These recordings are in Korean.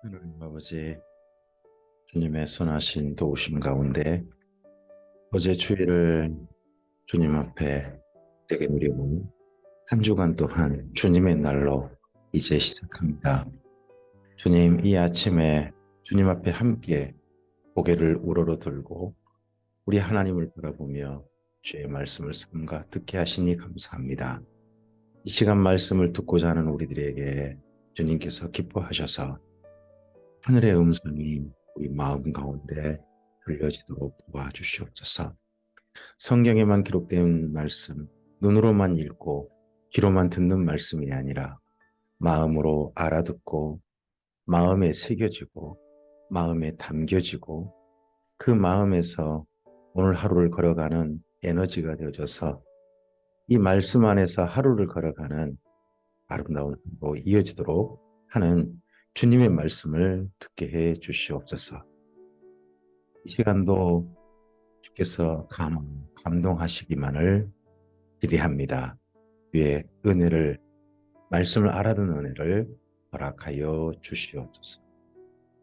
하나님 아버지, 주님의 선하신 도우심 가운데 어제 주일을 주님 앞에 되게 누리고 한 주간 또한 주님의 날로 이제 시작합니다. 주님, 이 아침에 주님 앞에 함께 고개를 우러러 들고 우리 하나님을 바라보며 주의 말씀을 삼가 듣게 하시니 감사합니다. 이 시간 말씀을 듣고자 하는 우리들에게 주님께서 기뻐하셔서 하늘의 음성이 우리 마음 가운데 들려지도록 도와주시옵소서. 성경에만 기록된 말씀, 눈으로만 읽고 귀로만 듣는 말씀이 아니라 마음으로 알아듣고 마음에 새겨지고 마음에 담겨지고 그 마음에서 오늘 하루를 걸어가는 에너지가 되어져서 이 말씀 안에서 하루를 걸어가는 아름다운 하루로 이어지도록 하는 주님의 말씀을 듣게 해 주시옵소서. 이 시간도 주께서 감동하시기만을 기대합니다. 주의 은혜를, 말씀을 알아듣는 은혜를 허락하여 주시옵소서.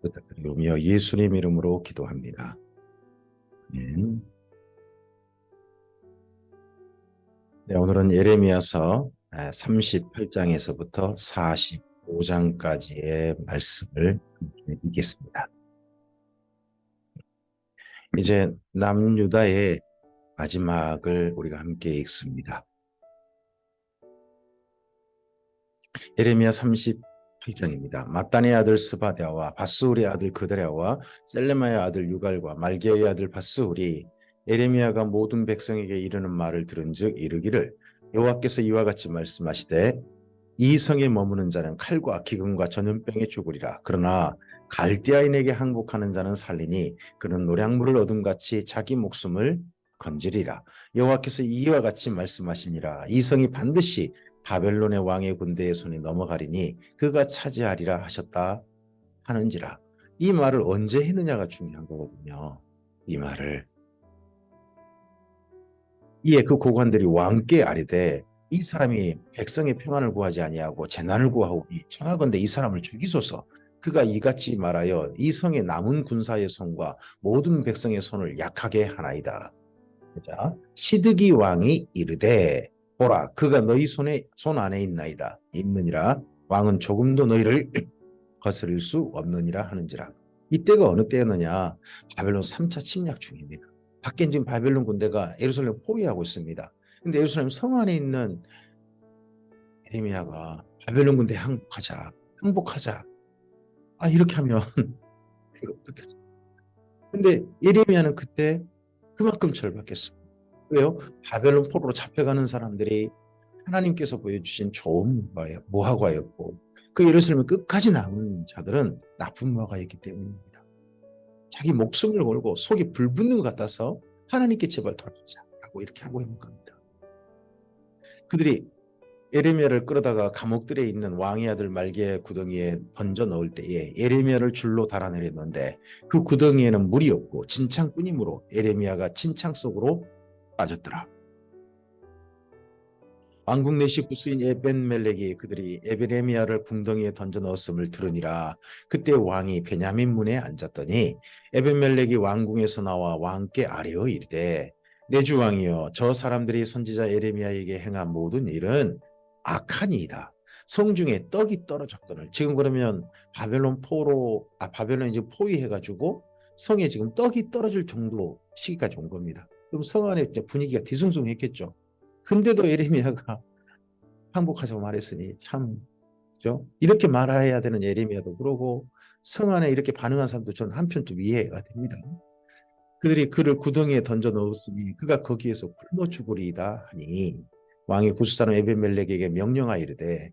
부탁드리며 예수님 이름으로 기도합니다. 아멘. 네, 오늘은 예레미야서 38장에서부터 45장까지의 말씀을 읽겠습니다. 이제 남유다의 마지막을 우리가 함께 읽습니다. 예레미야 38장입니다. mattan의 아들 스바랴와 바스울의 아들 그드랴와 셀레마의 아들 유갈과 말기야의 아들 바스울이 예레미야가 모든 백성에게 이르는 말을 들은즉 이르기를 여호와께서 이와 같이 말씀하시되 이 성에 머무는 자는 칼과 기근과 전염병에 죽으리라. 그러나 갈대아인에게 항복하는 자는 살리니 그는 노량물을 얻음같이 자기 목숨을 건지리라. 여호와께서 이와 같이 말씀하시니라. 이 성이 반드시 바벨론의 왕의 군대의 손에 넘어가리니 그가 차지하리라 하셨다 하는지라. 이 말을 언제 했느냐가 중요한 거거든요. 이 말을. 이에 그 고관들이 왕께 아뢰되 이 사람이 백성의 평안을 구하지 아니하고 재난을 구하오니 청하건대 이 사람을 죽이소서. 그가 이같이 말하여 이 성의 남은 군사의 손과 모든 백성의 손을 약하게 하나이다. 자, 시드기 왕이 이르되 보라 그가 너희 손 안에 있느니라. 왕은 조금도 너희를 거스릴 수 없느니라 하는지라. 이때가 어느 때였느냐? 바벨론 3차 침략 중입니다. 밖엔 지금 바벨론 군대가 예루살렘을 포위하고 있습니다. 근데 예루살렘 성 안에 있는 예레미야가 바벨론 군대 항복하자. 이렇게 하면 이거 어떻게 하죠? 근데 예레미야는 그때 그만큼 절박했습니다. 왜요? 바벨론 포로로 잡혀가는 사람들이 하나님께서 보여주신 좋은 모하과였고 그 예루살렘을 끝까지 남은 자들은 나쁜 모하과였기 때문입니다. 자기 목숨을 걸고 속이 불붙는 것 같아서 하나님께 제발 돌아가자라고 이렇게 하고 있는 겁니다. 그들이 예레미야를 끌어다가 감옥들에 있는 왕의 아들 말기야의 구덩이에 던져 넣을 때에 예레미야를 줄로 달아내렸는데 그 구덩이에는 물이 없고 진창뿐이므로 예레미야가 진창 속으로 빠졌더라. 왕궁 내시 구수인 에벤멜렉이 그들이 에베레미야를 궁덩이에 던져 넣었음을 들으니라. 그때 왕이 베냐민 문에 앉았더니 에벤멜렉이 왕궁에서 나와 왕께 아뢰어 이르되 내 주 왕이여 저 사람들이 선지자 에레미야에게 행한 모든 일은 악하니이다. 성중에 떡이 떨어졌거늘. 지금 그러면 바벨론이 지금 포위해가지고 성에 지금 떡이 떨어질 정도 시기까지 온 겁니다. 그럼 성 안에 분위기가 뒤숭숭했겠죠. 근데도 예레미야가 항복하자고 말했으니 참, 그죠? 이렇게 말해야 되는 예레미야도 그러고 성 안에 이렇게 반응한 사람도 저는 한편 좀 이해가 됩니다. 그들이 그를 구덩이에 던져 넣었으니 그가 거기에서 굶어 죽으리이다 하니 왕이 구스사람 에벤멜렉에게 명령하여 이르되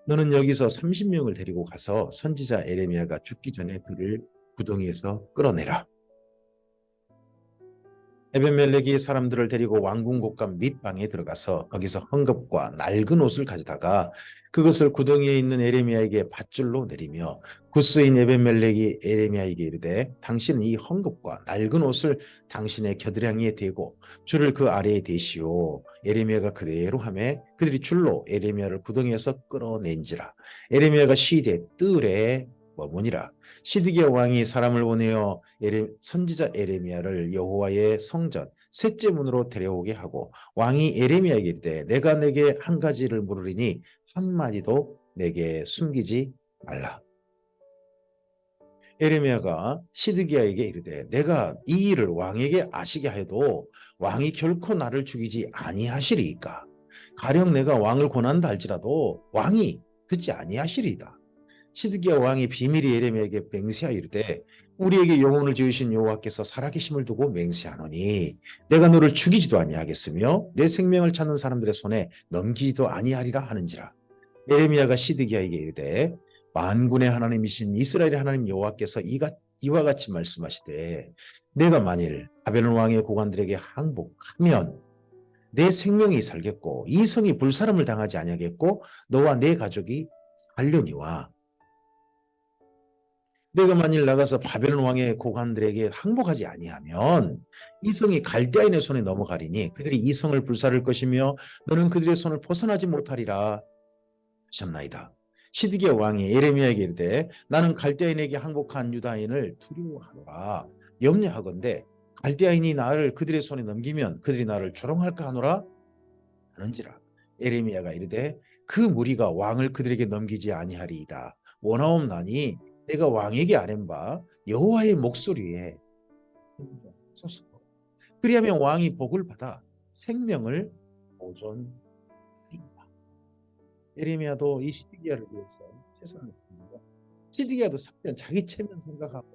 너는 여기서 30명을 데리고 가서 선지자 예레미야가 죽기 전에 그를 구덩이에서 끌어내라. 에벤멜렉이 사람들을 데리고 왕궁 곳간 밑방에 들어가서 거기서 헝겊과 낡은 옷을 가져다가 그것을 구덩이에 있는 에레미야에게 밧줄로 내리며 구스인 에벤멜렉이 에레미야에게 이르되 당신은 이 헝겊과 낡은 옷을 당신의 겨드랑이에 대고 줄을 그 아래에 대시오. 에레미야가 그대로 하매 그들이 줄로 에레미야를 구덩이에서 끌어낸지라. 에레미야가 시대 뜰에 머무니라. 시드기야 왕이 사람을 보내어 선지자 에레미야를 여호와의 성전 셋째 문으로 데려오게 하고 왕이 에레미야에게 이르되 내가 내게 한 가지를 물으리니 한마디도 내게 숨기지 말라. 에레미야가 시드기야에게 이르되 내가 이 일을 왕에게 아시게 해도 왕이 결코 나를 죽이지 아니하시리이까. 가령 내가 왕을 권한다 할지라도 왕이 듣지 아니하시리이다. 시드기야 왕이 비밀이 에레미야에게 맹세하여 이르되 우리에게 영혼을 지으신 여호와께서 살아계심을 두고 맹세하노니 내가 너를 죽이지도 아니하겠으며 내 생명을 찾는 사람들의 손에 넘기지도 아니하리라 하는지라. 에레미야가 시드기야에게 이르되 만군의 하나님이신 이스라엘의 하나님 여호와께서 이와 같이 말씀하시되 내가 만일 바벨론 왕의 고관들에게 항복하면 내 생명이 살겠고 이 성이 불사름을 당하지 아니하겠고 너와 내 가족이 살려니와 내가 만일 나가서 바벨론 왕의 고관들에게 항복하지 아니하면 이 성이 갈대아인의 손에 넘어가리니 그들이 이 성을 불사를 것이며 너는 그들의 손을 벗어나지 못하리라 하셨나이다. 시드기야 왕이 에레미야에게 이르되 나는 갈대아인에게 항복한 유다인을 두려워하노라. 염려하건대 갈대아인이 나를 그들의 손에 넘기면 그들이 나를 조롱할까 하노라 하는지라. 에레미야가 이르되 그 무리가 왕을 그들에게 넘기지 아니하리이다. 원하옵나니 내가 왕에게 아뢰는 바 여호와의 목소리에 소서. 그리하면 왕이 복을 받아 생명을 보존하리이다. 에레미야도 이 시드기야를 위해서 최선을 다합니다. 시드기야도 사실은 자기 체면 생각하고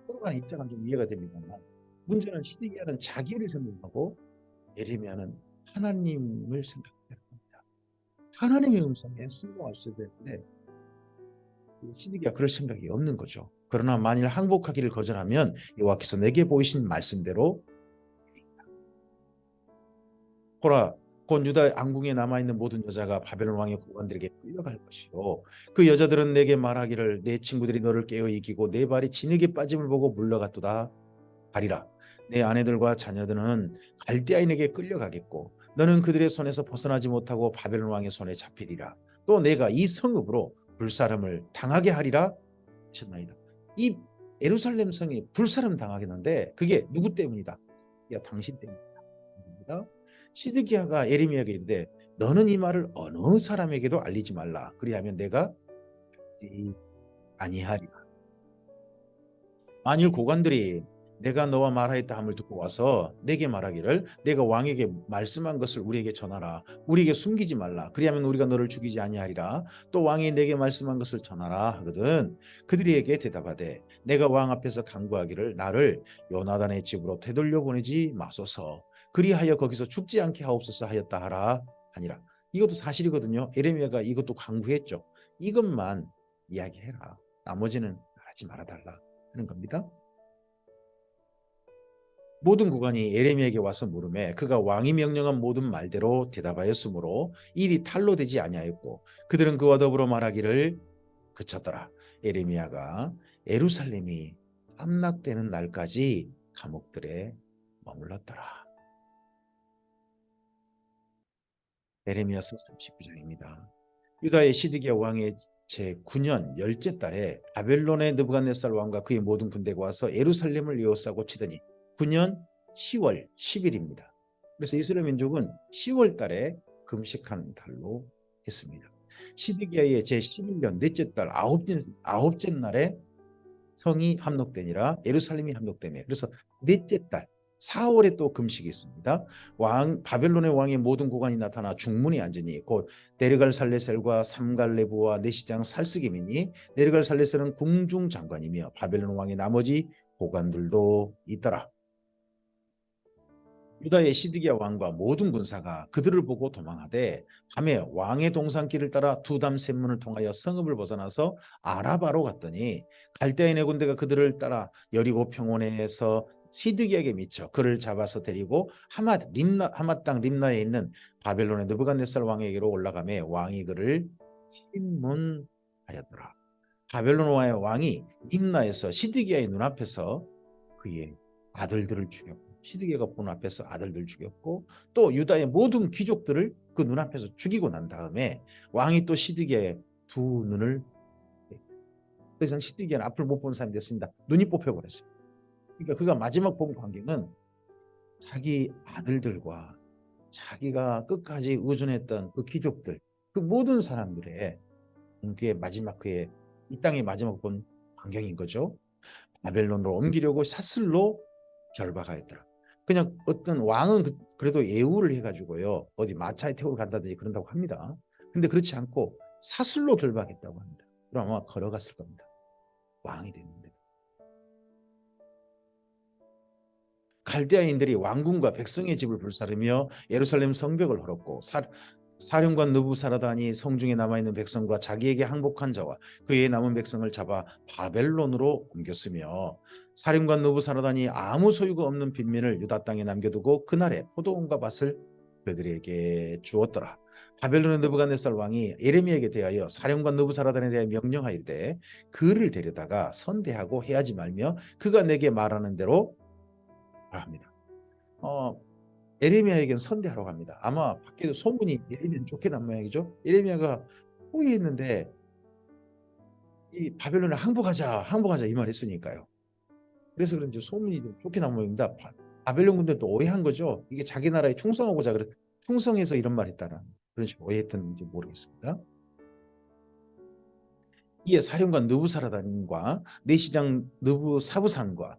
서로 간의 입장은 좀 이해가 됩니다만 문제는 시드기야는 자기를 생각하고 에레미야는 하나님을 생각해야 합니다. 하나님의 음성에 순종하셔야 되는데 시드기야 그럴 생각이 없는 거죠. 그러나 만일 항복하기를 거절하면 여호와께서 내게 보이신 말씀대로 보라 곧 유다 왕궁에 남아있는 모든 여자가 바벨론 왕의 고관들에게 끌려갈 것이요 그 여자들은 내게 말하기를 내 친구들이 너를 깨어 이기고 내 발이 진흙에 빠짐을 보고 물러갔도다 하리라. 내 아내들과 자녀들은 갈대아인에게 끌려가겠고 너는 그들의 손에서 벗어나지 못하고 바벨론 왕의 손에 잡히리라. 또 내가 이 성읍으로 불사름을 당하게 하리라 하셨나이다. 이 예루살렘 성이 불사름 당하겠는데 그게 누구 때문이다? 야 당신 때문이다. 시드기야가 에레미야에게 이르되 너는 이 말을 어느 사람에게도 알리지 말라. 그리하면 내가 아니하리라. 만일 고관들이 내가 너와 말하였다 함을 듣고 와서 내게 말하기를 내가 왕에게 말씀한 것을 우리에게 전하라. 우리에게 숨기지 말라. 그리하면 우리가 너를 죽이지 아니하리라. 또 왕이 내게 말씀한 것을 전하라 하거든 그들에게 대답하되 내가 왕 앞에서 간구하기를 나를 요나단의 집으로 되돌려 보내지 마소서. 그리하여 거기서 죽지 않게 하옵소서 하였다 하라 하니라. 이것도 사실이거든요. 에레미야가 이것도 간구했죠. 이것만 이야기해라. 나머지는 하지 말아달라 하는 겁니다. 모든 구관이 에레미야에게 와서 물음에 그가 왕이 명령한 모든 말대로 대답하였으므로 일이 탈로 되지 아니하였고 그들은 그와 더불어 말하기를 그쳤더라. 에레미야가 예루살렘이 함락되는 날까지 감옥들에 머물렀더라. 에레미야서 39장입니다. 유다의 시드기야 왕의 제9년 열째 달에 바벨론의 느부갓네살 왕과 그의 모든 군대가 와서 예루살렘을 에워싸고 치더니 9년 10월 10일입니다. 그래서 이스라엘 민족은 10월 달에 금식한 달로 했습니다. 시드기야의 제11년 넷째 달 아홉째 날에 성이 함록되니라 예루살렘이 함록되며 그래서 넷째 달 4월에 또 금식이 있습니다. 바벨론의 왕의 모든 고관이 나타나 중문에 앉으니 곧 네르갈살레셀과 삼갈레부와 내시장 살스김이니 네르갈살레셀은 궁중장관이며 바벨론 왕의 나머지 고관들도 있더라. 유다의 시드기야 왕과 모든 군사가 그들을 보고 도망하되 밤에 왕의 동산길을 따라 두담 샘문을 통하여 성읍을 벗어나서 아라바로 갔더니 갈대아인의 군대가 그들을 따라 여리고 평원에서 시드기야에게 미쳐 그를 잡아서 데리고 하맛 땅 림나에 있는 바벨론의 느부갓네살 왕에게로 올라가매 왕이 그를 신문하였더라. 바벨론 왕이 림나에서 시드기야의 눈앞에서 그의 아들들을 죽였고 시드기야가 보는 앞에서 아들들 죽였고 또 유다의 모든 귀족들을 그 눈앞에서 죽이고 난 다음에 왕이 또 시드기야의 두 눈을 더 이상 시드기에는 앞을 못 보는 사람이 됐습니다. 눈이 뽑혀버렸어요. 그러니까 그가 마지막 본 광경은 자기 아들들과 자기가 끝까지 의존했던 그 귀족들, 그 모든 사람들의 그의 마지막 그의 이 땅의 마지막 본 광경인 거죠. 바벨론으로 옮기려고 사슬로 결박하였더라. 그냥 어떤 왕은 그래도 예우를 해가지고요 어디 마차에 태우고 간다든지 그런다고 합니다. 근데 그렇지 않고 사슬로 결박했다고 합니다. 그럼 아마 걸어갔을 겁니다. 왕이 됐는데 갈대아인들이 왕궁과 백성의 집을 불사르며 예루살렘 성벽을 헐었고 사령관 느부사라단이 성중에 남아있는 백성과 자기에게 항복한 자와 그의 남은 백성을 잡아 바벨론으로 옮겼으며 사령관 느부사라단이 아무 소유가 없는 빈민을 유다 땅에 남겨두고 그날에 포도원과 밭을 그들에게 주었더라. 바벨론의 느부갓네살 왕이 예레미야에게 대하여 사령관 느부사라단에 대해 명령하이르되 그를 데려다가 선대하고 해하지 말며 그가 내게 말하는 대로 합니다. 예레미야에게는 선대하러 갑니다. 아마 밖에도 소문이 예레미야는 좋게 난 모양이죠. 예레미야가 포위했는데 이 바벨론에 항복하자 이 말 했으니까요. 그래서 그런지 소문이 좀 좋게 난 모양입니다. 바벨론 군대도 오해한 거죠. 이게 자기 나라에 충성하고자 그래 충성해서 이런 말 했다는 그런 식으로 오해했던지 모르겠습니다. 이에 사령관 느부사라단과 내시장 느부사부산과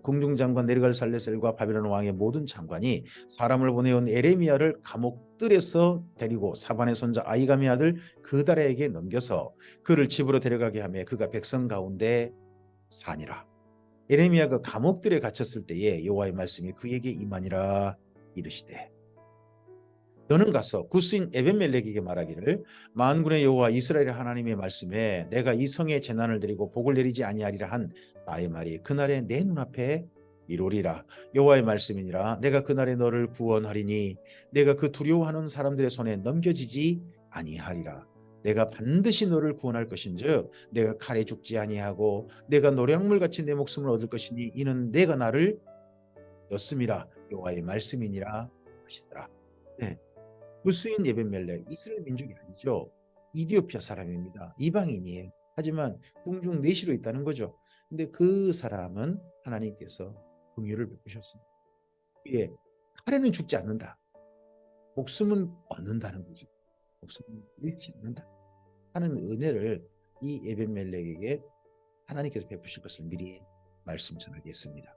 공중장관 네르갈살레셀과 바벨론 왕의 모든 장관이 사람을 보내온 예레미야를 감옥들에서 데리고 사반의 손자 아이감의 아들 그다랴에게 넘겨서 그를 집으로 데려가게 하며 그가 백성 가운데 사니라. 예레미야가 감옥들에 갇혔을 때에 여호와의 말씀이 그에게 임하니라 이르시되 너는 가서 구스인 에벤멜렉에게 말하기를 만군의 여호와 이스라엘 하나님의 말씀에 내가 이 성에 재난을 드리고 복을 내리지 아니하리라 한 나의 말이 그날에 내 눈앞에 이루리라. 여호와의 말씀이니라. 내가 그날에 너를 구원하리니 내가 그 두려워하는 사람들의 손에 넘겨지지 아니하리라. 내가 반드시 너를 구원할 것인즉 내가 칼에 죽지 아니하고 내가 노량물같이 내 목숨을 얻을 것이니 이는 내가 나를 였음이라. 여호와의 말씀이니라 하시더라. 네. 구스인 에벤멜렉 이스라엘 민족이 아니죠. 이디오피아 사람입니다. 이방인이에요. 하지만 궁중 내시로 있다는 거죠. 근데 그 사람은 하나님께서 긍휼을 베푸셨습니다. 그의 칼에는 죽지 않는다. 목숨은 얻는다는 거죠. 목숨은 잃지 않는다 하는 은혜를 이 에벤멜렉에게 하나님께서 베푸실 것을 미리 말씀 전하겠습니다.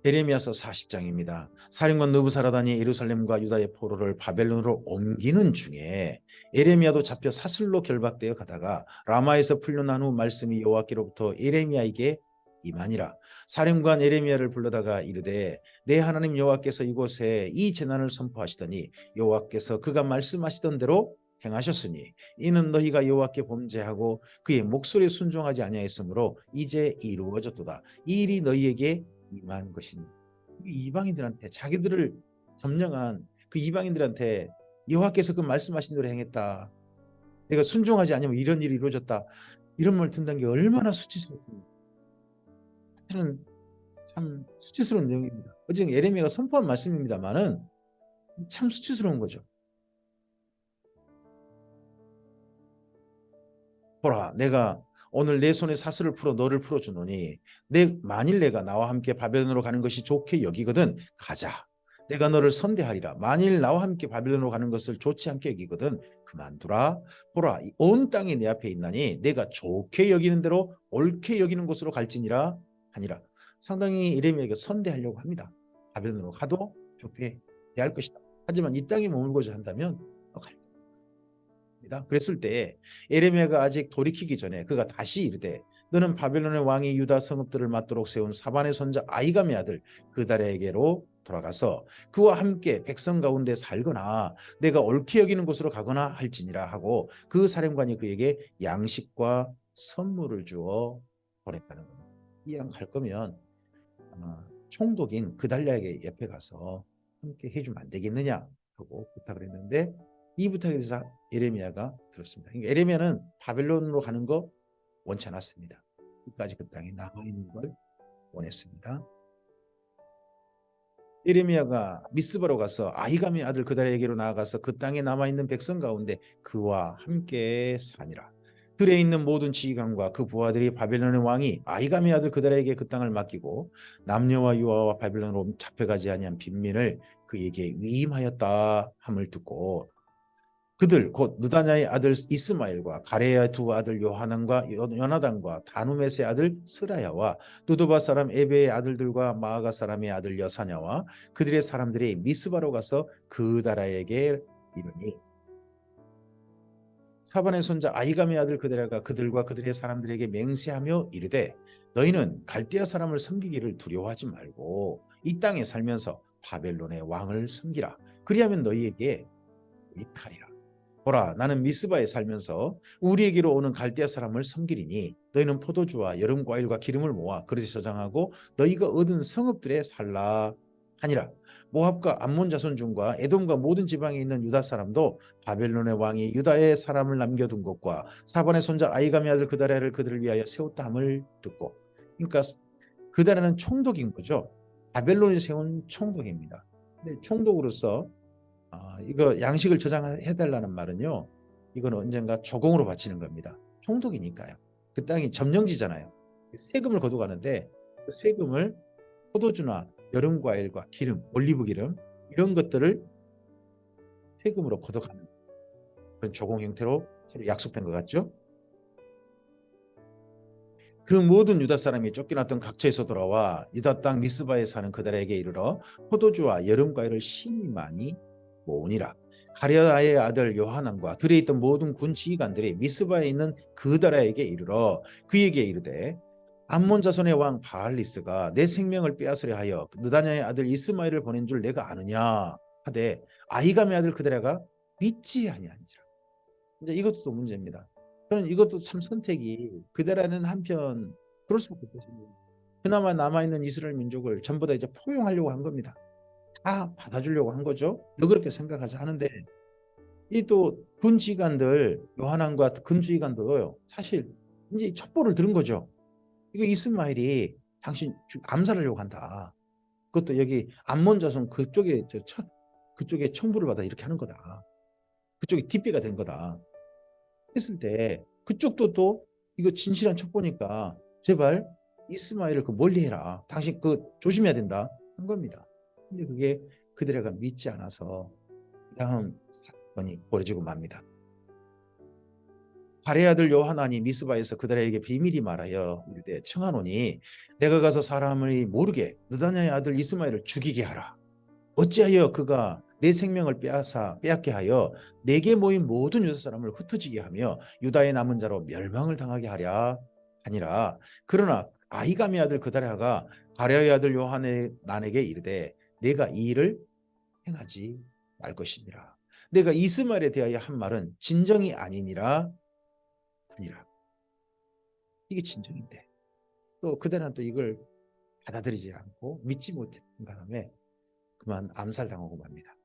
예레미야서 40장입니다. 사령관 느부사라단이 예루살렘과 유다의 포로를 바벨론으로 옮기는 중에 예레미야도 잡혀 사슬로 결박되어 가다가 라마에서 풀려난 후 말씀이 여호와께로부터 예레미야에게 임하니라. 사령관 예레미야를 불러다가 이르되 내 하나님 여호와께서 이곳에 이 재난을 선포하시더니 여호와께서 그가 말씀하시던 대로 행하셨으니 이는 너희가 여호와께 범죄하고 그의 목소리에 순종하지 아니하였으므로 이제 이루어졌도다. 이 일이 너희에게 임한 것이니 이방인들한테 자기들을 점령한 그 이방인들한테 여호와께서 그 말씀하신 대로 행했다. 내가 순종하지 않으면 이런 일이 이루어졌다. 이런 말 듣는 게 얼마나 수치스럽습니까? 사실은 참 수치스러운 내용입니다. 어쨌든 예레미야가 선포한 말씀입니다만은 참 수치스러운 거죠. 보라, 내가 오늘 내 손에 사슬을 풀어 너를 풀어주노니 만일 내가 나와 함께 바벨론으로 가는 것이 좋게 여기거든 가자. 내가 너를 선대하리라. 만일 나와 함께 바벨론으로 가는 것을 좋지 않게 여기거든 그만두라. 보라, 온 땅이 내 앞에 있나니 내가 좋게 여기는 대로 옳게 여기는 곳으로 갈지니라 하니라. 상당히 예레미야에게 선대하려고 합니다. 바벨론으로 가도 좋게 대할 것이다. 하지만 이 땅에 머물고자 한다면 갈 그랬을 때 예레미야가 아직 돌이키기 전에 그가 다시 이르되 너는 바벨론의 왕이 유다 성읍들을 맞도록 세운 사반의 손자 아이감의 아들 그다랴에게로 돌아가서 그와 함께 백성 가운데 살거나 내가 옳게 여기는 곳으로 가거나 할지니라 하고 그 사령관이 그에게 양식과 선물을 주어 보냈다는 겁니다. 이왕 갈 거면 총독인 그달랴에게 옆에 가서 함께 해주면 안 되겠느냐 하고 부탁을 했는데 이 부탁에 대해서 예레미야가 들었습니다. 그러니까 예레미야는 바벨론으로 가는 거 원치 않았습니다. 끝까지 그 땅에 남아있는 걸 원했습니다. 예레미야가 미스바로 가서 아히감의 아들 그달랴에게로 나아가서 그 땅에 남아있는 백성 가운데 그와 함께 사니라. 들에 있는 모든 지휘관과 그 부하들이 바벨론의 왕이 아히감의 아들 그달에게 그 땅을 맡기고 남녀와 유아와 바벨론으로 잡혀가지 아니한 빈민을 그에게 위임하였다 함을 듣고 그들 곧 느다냐의 아들 이스마엘과 가레야의 두 아들 요하난과 요나단과 다누메스의 아들 스라야와 누드바 사람 에베의 아들들과 마아가 사람의 아들 여사냐와 그들의 사람들이 미스바로 가서 그다라에게 이르니 사반의 손자 아히감의 아들 그다라가 그들과 그들의 사람들에게 맹세하며 이르되 너희는 갈대아 사람을 섬기기를 두려워하지 말고 이 땅에 살면서 바벨론의 왕을 섬기라. 그리하면 너희에게 위탈이라. 보라, 나는 미스바에 살면서 우리에게로 오는 갈대아 사람을 섬기리니 너희는 포도주와 여름 과일과 기름을 모아 그릇에 저장하고 너희가 얻은 성읍들에 살라 하니라. 모압과 암몬 자손 중과 에돔과 모든 지방에 있는 유다 사람도 바벨론의 왕이 유다의 사람을 남겨둔 것과 사반의 손자 아히감의 아들 그다랴를 그들을 위하여 세웠다 함을 듣고, 그러니까 그다랴는 총독인 거죠. 바벨론이 세운 총독입니다. 근데 총독으로서 이거 양식을 저장해달라는 말은요. 이건 언젠가 조공으로 바치는 겁니다. 총독이니까요. 그 땅이 점령지잖아요. 세금을 거둬가는데 그 세금을 포도주나 여름 과일과 기름, 올리브 기름 이런 것들을 세금으로 거둬가는 그런 조공 형태로 서로 약속된 것 같죠. 그 모든 유다 사람이 쫓겨났던 각처에서 돌아와 유다 땅 미스바에 사는 그들에게 이르러 포도주와 여름 과일을 심히 많이 모으니라. 가랴의 아들 요하난과 들에 있던 모든 군 지휘관들이 미스바에 있는 그다라에게 이르러 그에게 이르되 암몬 자손의 왕 바알리스가 내 생명을 빼앗으려 하여 느다냐의 아들 이스마엘을 보낸 줄 내가 아느냐 하되 아히감의 아들 그다라가 믿지 아니하니라. 이제 이것도 또 문제입니다. 저는 이것도 참 선택이 그다라는 한편 그럴 수밖에 없거든요. 그나마 남아있는 이스라엘 민족을 전부 다 이제 포용하려고 한 겁니다. 다 받아주려고 한 거죠. 그렇게 생각하자 하는데 이 또 군지휘관들 요한안과 군지휘관도 사실 이제 첩보를 들은 거죠. 이거 이스마엘이 당신 암살하려고 한다. 그것도 여기 암몬 자손 그쪽에 그쪽에 청부를 받아 이렇게 하는 거다. 그쪽이 뒷배가 된 거다. 했을 때 그쪽도 또 이거 진실한 첩보니까 제발 이스마엘을 그 멀리해라. 당신 그 조심해야 된다 한 겁니다. 근데 그게 그들에게 믿지 않아서 다음 사건이 벌어지고 맙니다. 가레 아들 요하난이 미스바에서 그들에게 비밀이 말하여 이르되 청하노니 내가 가서 사람을 모르게 느다냐의 아들 이스마엘을 죽이게 하라. 어찌하여 그가 내 생명을 빼앗게 하여 내게 모인 모든 유다 사람을 흩어지게 하며 유다의 남은 자로 멸망을 당하게 하랴 하니라. 그러나 아히감의 아들 그다랴가 가랴의 아들 요하난에게 이르되 내가 이 일을 행하지 말 것이니라. 내가 이스마엘에 대하여 한 말은 진정이 아니니라 하니라. 이게 진정인데 또 그다란 또 이걸 받아들이지 않고 믿지 못했던 바람에 그만 암살당하고 맙니다.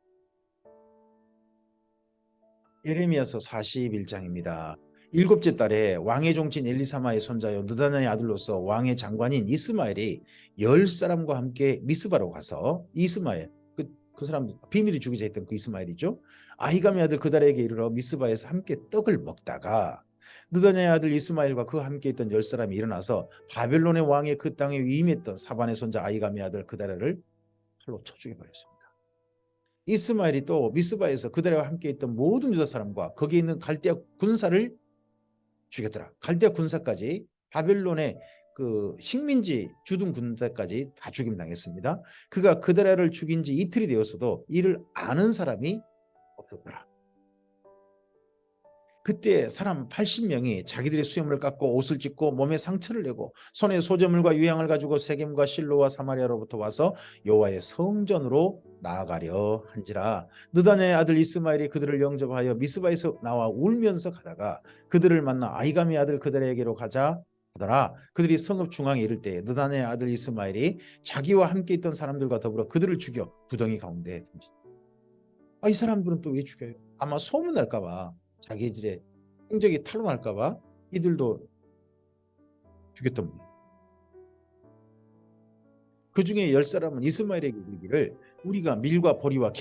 예레미야서 41장입니다. 일곱째 달에 왕의 종친 엘리사마의 손자요 느다냐의 아들로서 왕의 장관인 이스마엘이 10사람과 함께 미스바로 가서 이스마엘 그 사람 비밀이 죽이자 했던 그 이스마엘이죠. 아히감의 아들 그달에게 이르러 미스바에서 함께 떡을 먹다가 느다냐의 아들 이스마엘과 그 함께 있던 10사람이 일어나서 바벨론의 왕의 그 땅에 위임했던 사반의 손자 아히감의 아들 그달을 칼로 쳐 죽여버렸습니다. 이스마엘이 또 미스바에서 그들과 함께 있던 모든 유다 사람과 거기에 있는 갈대아 군사를 죽였더라. 갈대아 군사까지 바벨론의 그 식민지 주둔 군사까지 다 죽임당했습니다. 그가 그들을 죽인 지 이틀이 되었어도 이를 아는 사람이 없었더라. 그때 사람 80명이 자기들의 수염을 깎고 옷을 찢고 몸에 상처를 내고 손에 소재물과 유향을 가지고 세겜과 실로와 사마리아로부터 와서 여호와의 성전으로 나아가려 한지라. 느다냐의 아들 이스마엘이 그들을 영접하여 미스바에서 나와 울면서 가다가 그들을 만나 아히감의 아들 그들에게로 가자 하더라. 그들이 성읍 중앙에 이를 때 느다냐의 아들 이스마엘이 자기와 함께 있던 사람들과 더불어 그들을 죽여 구덩이 가운데 던지다. 이 사람들은 또 왜 죽여요? 아마 소문날까 봐, 자기들의 행적이 탄로날까 봐 이들도 죽였던 거예요. 그 중에 10사람은 이스마엘에게 이르기를 우리가 밀과 보리와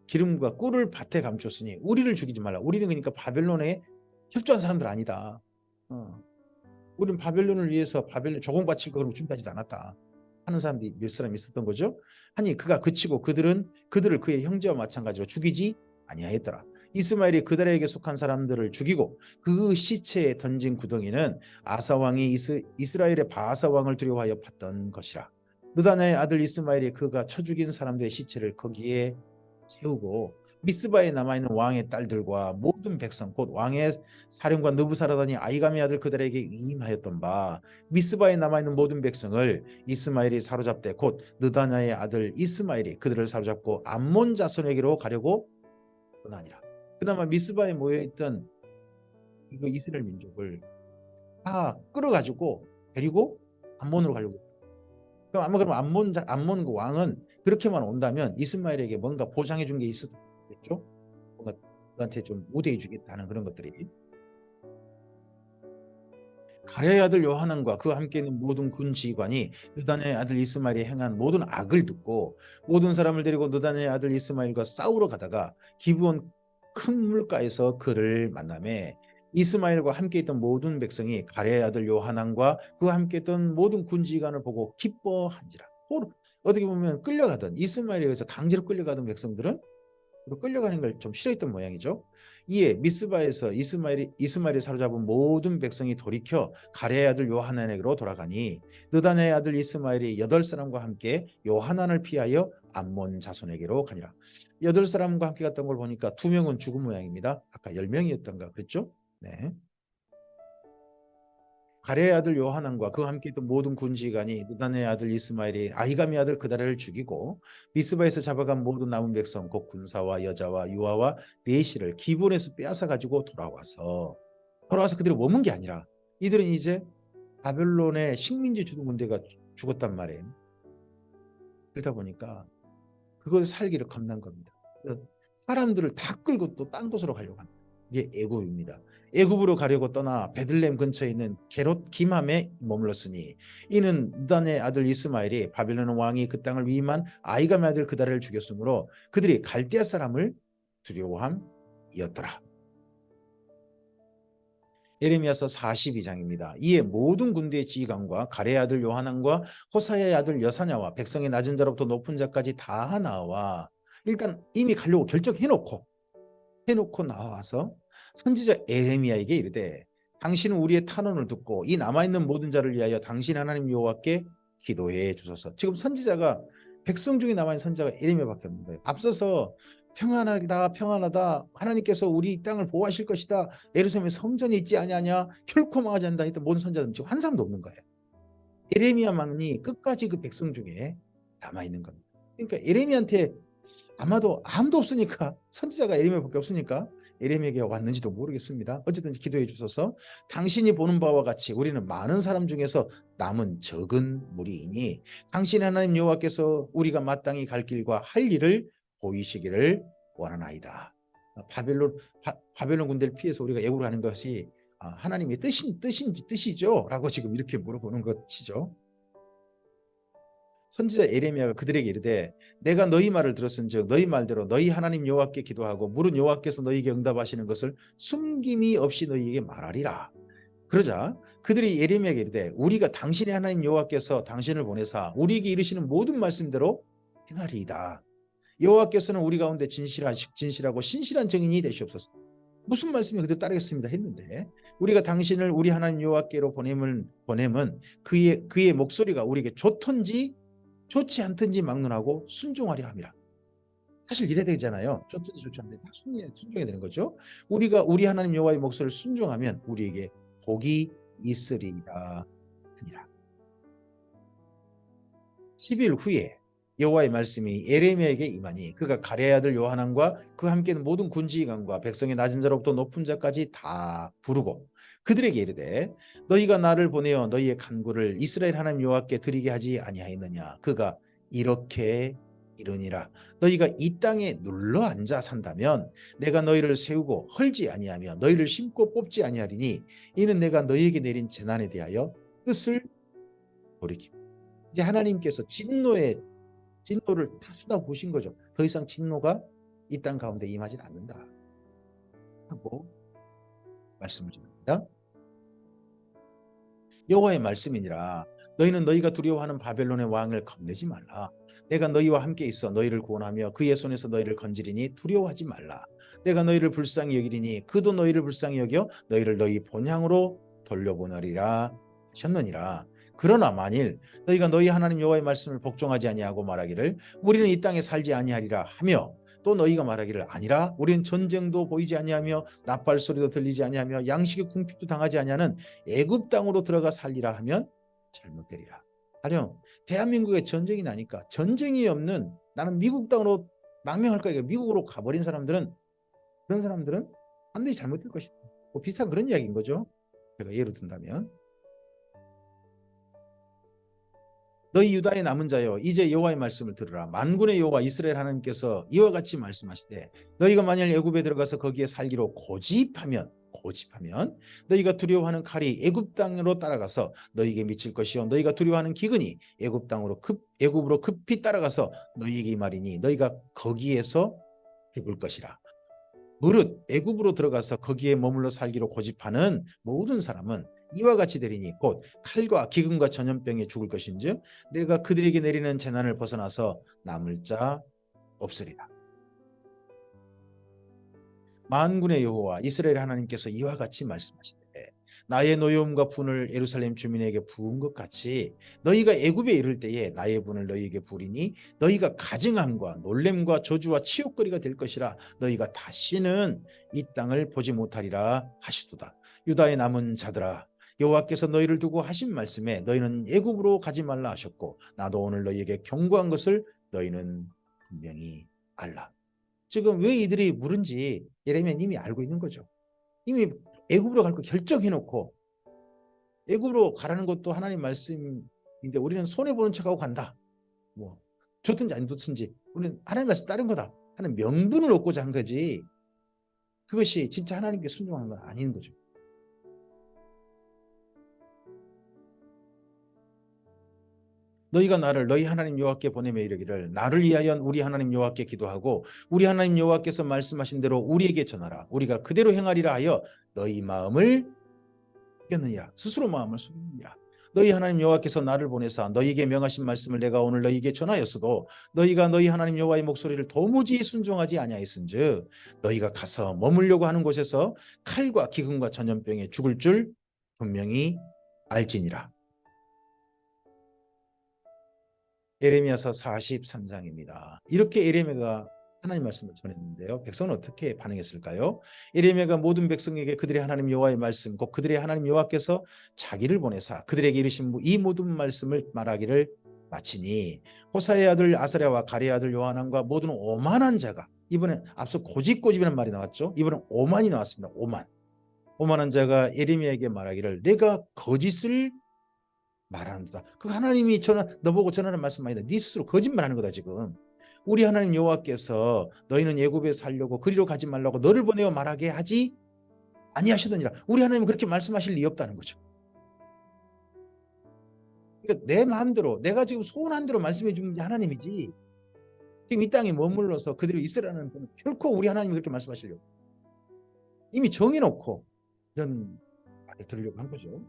기름과 꿀을 밭에 감췄으니 우리를 죽이지 말라. 우리는 그러니까 바벨론에 협조한 사람들 아니다. 어. 우린 바벨론을 위해서 바벨론 조공 바칠 거 그러고 준비하지도 않았다 하는 사람들이 몇 사람 있었던 거죠. 아니 그가 그치고 그들을 그의 형제와 마찬가지로 죽이지 아니하였더라. 이스마엘이 그들에게 속한 사람들을 죽이고 그 시체에 던진 구덩이는 아사 왕이 이스라엘의 바아사 왕을 두려워하여 팠던 것이라. 느다냐의 아들 이스마엘이 그가 쳐 죽인 사람들의 시체를 거기에 채우고 미스바에 남아있는 왕의 딸들과 모든 백성 곧 왕의 사령관 느부사라다니 아이감의 아들 그들에게 위임하였던 바 미스바에 남아있는 모든 백성을 이스마엘이 사로잡되 곧 느다냐의 아들 이스마엘이 그들을 사로잡고 암몬 자손에게로 가려고 떠나니라. 그나마 미스바에 모여있던 이거 이스라엘 민족을 다 끌어가지고 데리고 암몬으로 가려고. 그럼 아마 그럼 암몬 그 왕은 그렇게만 온다면 이스마엘에게 뭔가 보장해 준 게 있었겠죠? 뭔가 그한테 좀 우대해 주겠다는 그런 것들이. 가랴의 아들 요하난과 그와 함께 있는 모든 군 지휘관이 느다냐의 아들 이스마엘이 행한 모든 악을 듣고 모든 사람을 데리고 느다냐의 아들 이스마엘과 싸우러 가다가 기브온 큰 물가에서 그를 만나매 이스마엘과 함께 있던 모든 백성이 가랴의 아들 요하난과 그와 함께 있던 모든 군 지휘관을 보고 기뻐한지라. 어떻게 보면 끌려가던 이스마엘에 의해서 강제로 끌려가던 백성들은 끌려가는 걸 좀 싫어했던 모양이죠. 이에 미스바에서 이스마엘이 사로잡은 모든 백성이 돌이켜 가랴의 아들 요하난에게로 돌아가니 느다냐의 아들 이스마엘이 8사람과 함께 요하난을 피하여 암몬 자손에게로 가니라. 8사람과 함께 갔던 걸 보니까 2명은 죽은 모양입니다. 아까 10명이었던가 그랬죠? 네. 가랴의 아들 요하난과 그와 함께 있던 모든 군지관이 느다냐의 아들 이스마엘이 아히감의 아들 그다랴를 죽이고 미스바에서 잡아간 모든 남은 백성 곧 군사와 여자와 유아와 내시를 기브온에서 빼앗아 가지고 돌아와서 그들이 머문 게 아니라 이들은 이제 바벨론의 식민지 주둔 군대가 죽었단 말이에요. 그러다 보니까 그걸 살기를 겁난 겁니다. 사람들을 다 끌고 또 딴 곳으로 가려고 합니다. 이게 애굽입니다. 애굽으로 가려고 떠나 베들레헴 근처에 있는 게롯 기맘에 머물렀으니 이는 느단의 아들 이스마엘이 바벨론 왕이 그 땅을 위임한 아이감의 아들 그다랴를 죽였으므로 그들이 갈대아 사람을 두려워함이었더라. 예레미야서 42장입니다. 이에 모든 군대의 지휘관과 가랴의 아들 요하난과 호사야의 아들 여사냐와 백성의 낮은 자로부터 높은 자까지 다 나와 일단 이미 가려고 결정해놓고 나와서 선지자 에레미야에게 이르되 당신은 우리의 탄원을 듣고 이 남아있는 모든 자를 위하여 당신 하나님 여호와께 기도해 주소서. 지금 선지자가 백성 중에 남아있는 선지자가 에레미야밖에 없는 거예요. 앞서서 평안하다 하나님께서 우리 땅을 보호하실 것이다 예루살렘에 성전이 있지 아니하냐 결코 망하지 않는다 했던 모든 선지자들은 지금 한 사람도 없는 거예요. 에레미야만이 끝까지 그 백성 중에 남아있는 겁니다. 그러니까 에레미야한테 아마도 아무도 없으니까 선지자가 에레미야밖에 없으니까 에레미야에게 왔는지도 모르겠습니다. 어쨌든 기도해 주셔서 당신이 보는 바와 같이 우리는 많은 사람 중에서 남은 적은 무리이니 당신 하나님 여호와께서 우리가 마땅히 갈 길과 할 일을 보이시기를 원하나이다. 바벨론 군대를 피해서 우리가 애국을 하는 것이 하나님의 뜻이죠? 라고 지금 이렇게 물어보는 것이죠. 선지자 에레미야가 그들에게 이르되 내가 너희 말을 들었은즉 너희 말대로 너희 하나님 여호와께 기도하고 물은 여호와께서 너희에게 응답하시는 것을 숨김이 없이 너희에게 말하리라. 그러자 그들이 에레미야에게 이르되 우리가 당신의 하나님 여호와께서 당신을 보내사 우리에게 이르시는 모든 말씀대로 행하리이다. 여호와께서는 우리 가운데 진실하고 신실한 증인이 되시옵소서. 무슨 말씀이 그대로 따르겠습니다 했는데 우리가 당신을 우리 하나님 여호와께로 보냄은 그의 목소리가 우리에게 좋던지 좋지 않든지 막론하고 순종하려 함이라. 사실 이래야 되잖아요. 좋든지 좋지 않든지 다 순종해야 되는 거죠. 우리가 우리 하나님 여호와의 목소리를 순종하면 우리에게 복이 있으리라 하니라. 10일 후에 여호와의 말씀이 에레미야에게 임하니 그가 가랴의 아들 요하난과 그와 함께 있는 모든 군지관과 백성의 낮은 자로부터 높은 자까지 다 부르고 그들에게 이르되 너희가 나를 보내어 너희의 간구를 이스라엘 하나님 여호와께 드리게 하지 아니하였느냐. 그가 이렇게 이르니라. 너희가 이 땅에 눌러 앉아 산다면 내가 너희를 세우고 헐지 아니하며 너희를 심고 뽑지 아니하리니 이는 내가 너희에게 내린 재난에 대하여 뜻을 돌이키고 이제 하나님께서 진노를 다 쏟아보신 거죠. 더 이상 진노가 이 땅 가운데 임하지 않는다 하고 말씀을 드립니다. 여호와의 말씀이니라. 너희는 너희가 두려워하는 바벨론의 왕을 겁내지 말라. 내가 너희와 함께 있어 너희를 구원하며 그의 손에서 너희를 건지리니 두려워하지 말라. 내가 너희를 불쌍히 여기리니 그도 너희를 불쌍히 여겨 너희를 너희 본향으로 돌려보내리라 하셨느니라. 그러나 만일 너희가 너희 하나님 여호와의 말씀을 복종하지 아니하고 말하기를 우리는 이 땅에 살지 아니하리라 하며 또 너희가 말하기를 아니라 우리는 전쟁도 보이지 아니하며 나팔 소리도 들리지 아니하며 양식의 궁핍도 당하지 아니하는 애굽 땅으로 들어가 살리라 하면 잘못되리라. 가령 대한민국에 전쟁이 나니까 전쟁이 없는 나는 미국 땅으로 망명할 거야. 미국으로 가버린 사람들은 그런 사람들은 반드시 잘못될 것이다. 뭐 비슷한 그런 이야기인 거죠. 제가 예로 든다면 너희 유다의 남은 자여 이제 여호와의 말씀을 들으라. 만군의 여호와 이스라엘 하나님께서 이와 같이 말씀하시되 너희가 만일 애굽에 들어가서 거기에 살기로 고집하면 너희가 두려워하는 칼이 애굽 땅으로 따라가서 너희에게 미칠 것이요 너희가 두려워하는 기근이 애굽으로 급히 따라가서 너희에게 임하리니 너희가 거기에서 죽을 것이라. 무릇 애굽으로 들어가서 거기에 머물러 살기로 고집하는 모든 사람은 이와 같이 되리니 곧 칼과 기근과 전염병에 죽을 것인즉 내가 그들에게 내리는 재난을 벗어나서 남을 자 없으리라. 만군의 여호와 이스라엘 하나님께서 이와 같이 말씀하시되 나의 노여움과 분을 예루살렘 주민에게 부은 것 같이 너희가 애굽에 이를 때에 나의 분을 너희에게 부리니 너희가 가증함과 놀램과 저주와 치욕거리가 될 것이라. 너희가 다시는 이 땅을 보지 못하리라 하시도다. 유다의 남은 자들아 여호와께서 너희를 두고 하신 말씀에 너희는 애굽으로 가지 말라 하셨고 나도 오늘 너희에게 경고한 것을 너희는 분명히 알라. 지금 왜 이들이 물은지 예레미야는 이미 알고 있는 거죠. 이미 애굽으로 갈 거 결정해놓고 애굽으로 가라는 것도 하나님 말씀인데 우리는 손해보는 척하고 간다. 뭐 좋든지 안 좋든지 우리는 하나님 말씀 따른 거다 하는 명분을 얻고자 한 거지. 그것이 진짜 하나님께 순종하는 건 아닌 거죠. 너희가 나를 너희 하나님 여호와께 보내며 이르기를 나를 위하여 우리 하나님 여호와께 기도하고 우리 하나님 여호와께서 말씀하신 대로 우리에게 전하라. 우리가 그대로 행하리라 하여 너희 마음을 속였느니라. 스스로 마음을 속였느니라. 너희 하나님 여호와께서 나를 보내사 너희에게 명하신 말씀을 내가 오늘 너희에게 전하였어도 너희가 너희 하나님 여호와의 목소리를 도무지 순종하지 아니하였은즉 너희가 가서 머물려고 하는 곳에서 칼과 기근과 전염병에 죽을 줄 분명히 알지니라. 예레미야서 43장입니다. 이렇게 예레미야가 하나님 말씀을 전했는데요. 백성은 어떻게 반응했을까요? 예레미야가 모든 백성에게 그들의 하나님 여호와의 말씀, 곧 그들의 하나님 여호와께서 자기를 보내사 그들에게 이르신 이 모든 말씀을 말하기를 마치니 호사의 아들 아사랴와 가레의 아들 요하난과 모든 오만한 자가 이번에 앞서 고집고집이라는 말이 나왔죠. 이번엔 오만이 나왔습니다. 오만한 자가 예레미야에게 말하기를 내가 거짓을 말하는다. 그 하나님이 너보고 전하는 말씀 아니다. 네 스스로 거짓말하는 거다 지금. 우리 하나님 여호와께서 너희는 애굽에 살려고 그리로 가지 말라고 너를 보내어 말하게 하지 아니하시더니라. 우리 하나님은 그렇게 말씀하실 리 없다는 거죠. 그러니까 내 마음대로 내가 지금 소원한 대로 말씀해 주는 게 하나님이지. 지금 이 땅에 머물러서 그대로 있으라는 건 결코 우리 하나님이 그렇게 말씀하시려고 이미 정해놓고 이런 말을 들으려고 한 거죠.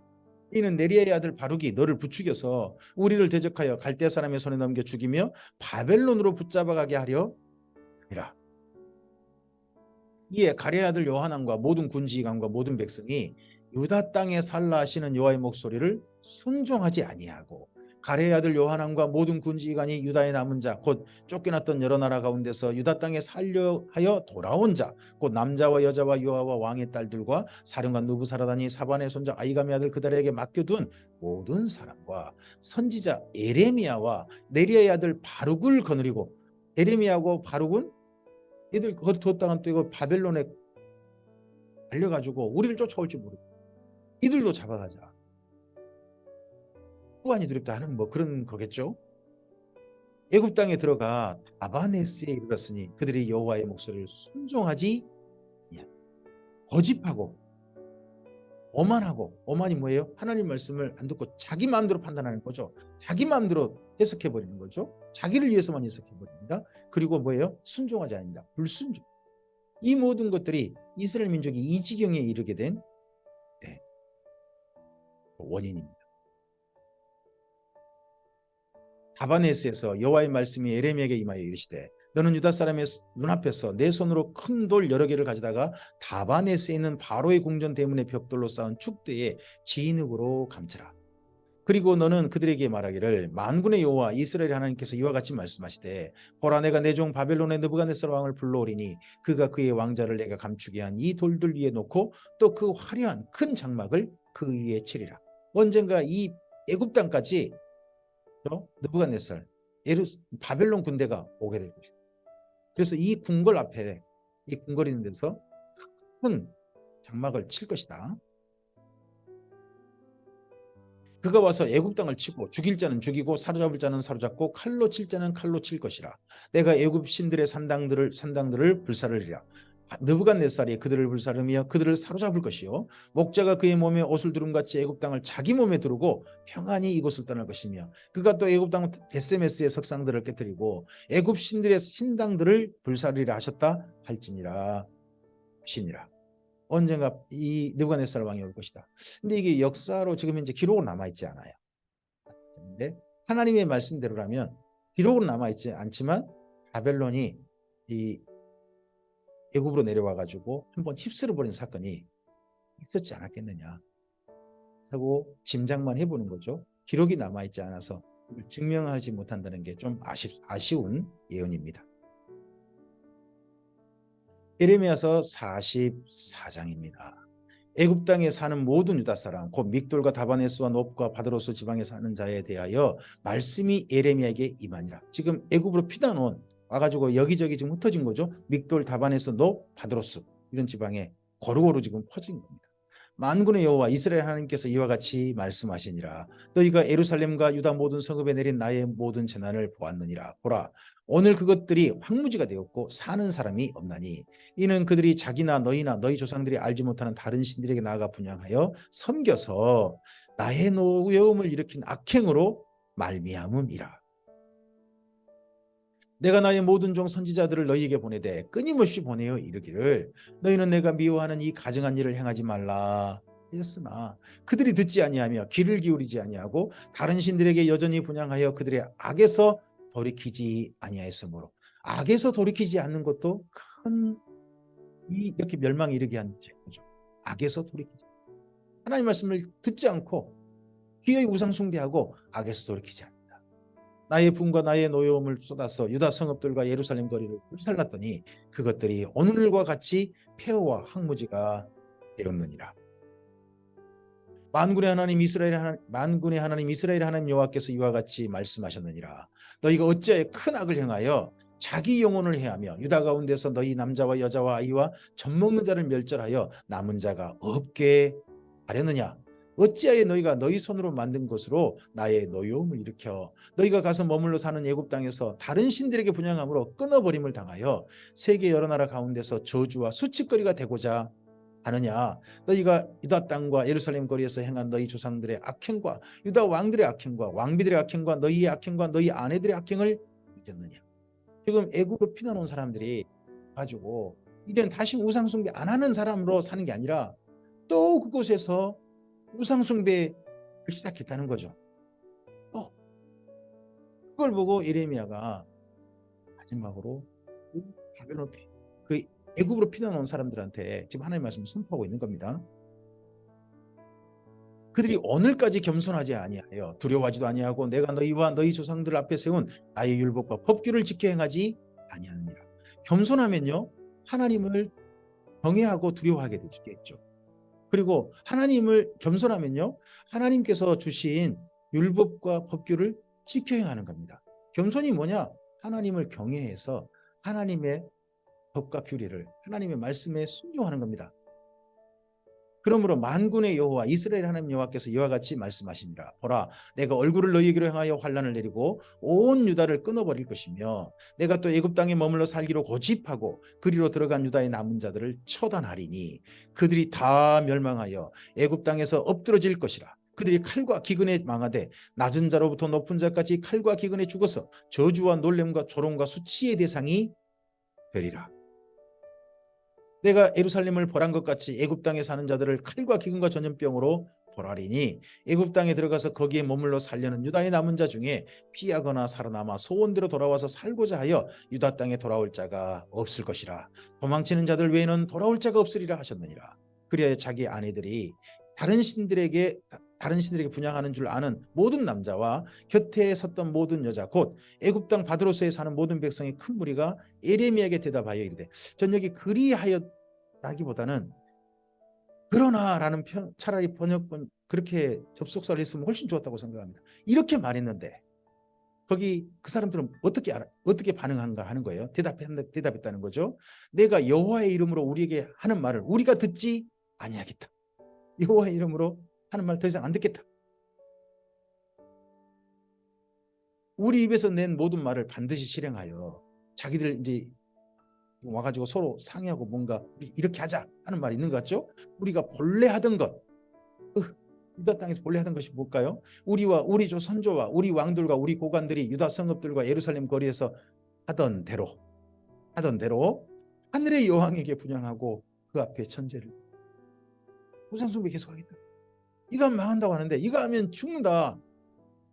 이는 네리아의 아들 바룩이 너를 부추겨서 우리를 대적하여 갈대 사람의 손에 넘겨 죽이며 바벨론으로 붙잡아가게 하려 함이라. 이에 가레의 아들 요하난과 모든 군지관과 모든 백성이 유다 땅에 살라 하시는 여호와의 목소리를 순종하지 아니하고 가레의 아들 요하난과 모든 군지관이 유다의 남은 자 곧 쫓겨났던 여러 나라 가운데서 유다 땅에 살려 하여 돌아온 자 곧 남자와 여자와 유아와 왕의 딸들과 사령관 누부사라다니 사반의 손자 아이감의 아들 그달에게 맡겨둔 모든 사람과 선지자 에레미야와 네리아의 아들 바룩을 거느리고 에레미야하고 바룩은 얘들 거기 뒀다간 또 이거 바벨론에 달려가지고 우리를 쫓아올지 모르고 이들도 잡아가자. 후환이 두렵다 하는 뭐 그런 거겠죠. 애굽 땅에 들어가 아바네스에 이르렀으니 그들이 여호와의 목소리를 순종하지 거짓하고 오만이 뭐예요? 하나님 말씀을 안 듣고 자기 마음대로 판단하는 거죠. 자기 마음대로 해석해버리는 거죠. 자기를 위해서만 해석해버립니다. 그리고 뭐예요? 순종하지 않습니다. 불순종. 이 모든 것들이 이스라엘 민족이 이 지경에 이르게 된 원인입니다. 다바네스에서 여호와의 말씀이 예레미야에게 임하여 이르시되 너는 유다 사람의 눈앞에서 내 손으로 큰 돌 여러 개를 가져다가 다바네스에 있는 바로의 궁전 대문의 벽돌로 쌓은 축대에 진흙으로 감치라. 그리고 너는 그들에게 말하기를 만군의 여호와 이스라엘 하나님께서 이와 같이 말씀하시되 보라 내가 내 종 바벨론의 느부갓네살 왕을 불러오리니 그가 그의 왕자를 내가 감추게 한 이 돌들 위에 놓고 또 그 화려한 큰 장막을 그 위에 치리라. 언젠가 이 애굽 땅까지 느부갓네살 바벨론 군대가 오게 될 것이다. 그래서 이 궁궐 앞에 이 궁궐 있는 데서 큰 장막을 칠 것이다. 그가 와서 애굽 땅을 치고 죽일 자는 죽이고 사로잡을 자는 사로잡고 칼로 칠 자는 칼로 칠 것이라. 내가 애굽 신들의 산당들을 불사르리라. 느부갓네살이 그들을 불사르며 그들을 사로잡을 것이요 목자가 그의 몸에 옷을 두름같이 애굽 땅을 자기 몸에 두르고 평안히 이곳을 떠날 것이며 그가 또 애굽 땅 베세메스의 석상들을 깨뜨리고 애굽 신들의 신당들을 불사르리라 하셨다 할지니라 신이라. 언젠가 이 느부갓네살 왕이 올 것이다. 근데 이게 역사로 지금 이제 기록으로 남아있지 않아요. 근데 하나님의 말씀대로라면 기록으로 남아있지 않지만 바벨론이 이 애굽으로 내려와 가지고 한번 휩쓸어 버린 사건이 있었지 않았겠느냐 하고 짐작만 해보는 거죠. 기록이 남아있지 않아서 증명하지 못한다는 게 좀 아쉬운 예언입니다. 예레미야서 44장입니다. 애굽 땅에 사는 모든 유다 사람 곧 믹돌과 다바네스와 놉과 바드로스 지방에 사는 자에 대하여 말씀이 예레미야에게 임하니라. 지금 애굽으로 피난 온 와가지고 여기저기 지금 흩어진 거죠. 믹돌, 다바네스, 놉, 바드로스 이런 지방에 고루고루 지금 퍼진 겁니다. 만군의 여호와 이스라엘 하나님께서 이와 같이 말씀하시니라. 너희가 예루살렘과 유다 모든 성읍에 내린 나의 모든 재난을 보았느니라. 보라 오늘 그것들이 황무지가 되었고 사는 사람이 없나니 이는 그들이 자기나 너희나 너희 조상들이 알지 못하는 다른 신들에게 나아가 분향하여 섬겨서 나의 노여움을 일으킨 악행으로 말미암음이라. 내가 나의 모든 종 선지자들을 너희에게 보내되 끊임없이 보내어 이르기를 너희는 내가 미워하는 이 가증한 일을 행하지 말라 하였으나 그들이 듣지 아니하며 귀를 기울이지 아니하고 다른 신들에게 여전히 분향하여 그들의 악에서 돌이키지 아니하였으므로 악에서 돌이키지 않는 것도 큰 이렇게 멸망에 이르게 한 죄죠. 악에서 돌이키지 하나님 말씀을 듣지 않고 기어이 우상 숭배하고 악에서 돌이키지 않는다. 나의 분과 나의 노여움을 쏟아서 유다 성읍들과 예루살렘 거리를 불살랐더니 그것들이 오늘과 같이 폐허와 황무지가 되었느니라. 만군의 하나님 이스라엘 하나님 여호와께서 이와 같이 말씀하셨느니라. 너희가 어찌하여 큰 악을 행하여 자기 영혼을 해하며 유다 가운데서 너희 남자와 여자와 아이와 젖먹는 자를 멸절하여 남은 자가 없게 하려느냐. 어찌하여 너희가 너희 손으로 만든 것으로 나의 노여움을 일으켜 너희가 가서 머물러 사는 애굽 땅에서 다른 신들에게 분향함으로 끊어버림을 당하여 세계 여러 나라 가운데서 저주와 수치거리가 되고자 하느냐. 너희가 유다 땅과 예루살렘 거리에서 행한 너희 조상들의 악행과 유다 왕들의 악행과 왕비들의 악행과 너희의 악행과 너희 아내들의 악행을 잊었느냐. 지금 애굽으로 피난 온 사람들이 가지고 이제는 다시 우상 숭배 안 하는 사람으로 사는 게 아니라 또 그곳에서 우상 숭배를 시작했다는 거죠. 그걸 보고 예레미야가 마지막으로 바벨론 그 애굽으로 피난 온 사람들한테 지금 하나님의 말씀을 선포하고 있는 겁니다. 그들이 오늘까지 겸손하지 아니하여 두려워하지도 아니하고 내가 너희와 너희 조상들 앞에 세운 나의 율법과 법규를 지켜 행하지 아니하느니라. 겸손하면요 하나님을 경외하고 두려워하게 되겠죠. 그리고 하나님을 겸손하면요 하나님께서 주신 율법과 법규를 지켜 행하는 겁니다. 겸손이 뭐냐? 하나님을 경외해서 하나님의 법과 규례를 하나님의 말씀에 순종하는 겁니다. 그러므로 만군의 여호와 이스라엘 하나님 여호와께서 이와 같이 말씀하시니라. 보라 내가 얼굴을 너희에게로 향하여 환난을 내리고 온 유다를 끊어버릴 것이며 내가 또 애굽 땅에 머물러 살기로 고집하고 그리로 들어간 유다의 남은 자들을 처단하리니 그들이 다 멸망하여 애굽 땅에서 엎드러질 것이라. 그들이 칼과 기근에 망하되 낮은 자로부터 높은 자까지 칼과 기근에 죽어서 저주와 놀램과 조롱과 수치의 대상이 되리라. 내가 예루살렘을 벌한 것 같이 애굽 땅에 사는 자들을 칼과 기근과 전염병으로 보라리니 애굽 땅에 들어가서 거기에 머물러 살려는 유다의 남은 자 중에 피하거나 살아남아 소원대로 돌아와서 살고자 하여 유다 땅에 돌아올 자가 없을 것이라. 도망치는 자들 외에는 돌아올 자가 없으리라 하셨느니라. 그리하여 자기 아내들이 다른 신들에게 분향하는 줄 아는 모든 남자와 곁에 섰던 모든 여자 곧 애굽 땅 바드로스에 사는 모든 백성의 큰 무리가 에레미야에게 대답하여 이르되, 전 여기 그리하여라기보다는 그러나라는 차라리 번역본 그렇게 접속사를 했으면 훨씬 좋았다고 생각합니다. 이렇게 말했는데 거기 그 사람들은 어떻게 반응한가 하는 거예요. 대답했다는 거죠. 내가 여호와의 이름으로 우리에게 하는 말을 우리가 듣지 아니하겠다. 여호와의 이름으로 하는 말 더 이상 안 듣겠다. 우리 입에서 낸 모든 말을 반드시 실행하여 자기들 이제 와가지고 서로 상의하고 뭔가 이렇게 하자 하는 말이 있는 것 같죠? 우리가 본래 하던 것, 유다 땅에서 본래 하던 것이 뭘까요? 우리와 우리 선조와 우리 왕들과 우리 고관들이 유다 성읍들과 예루살렘 거리에서 하던 대로 하늘의 여왕에게 분향하고 그 앞에 천제를 우상숭배 계속하겠다. 이거 하면 망한다고 하는데 이거 하면 죽는다.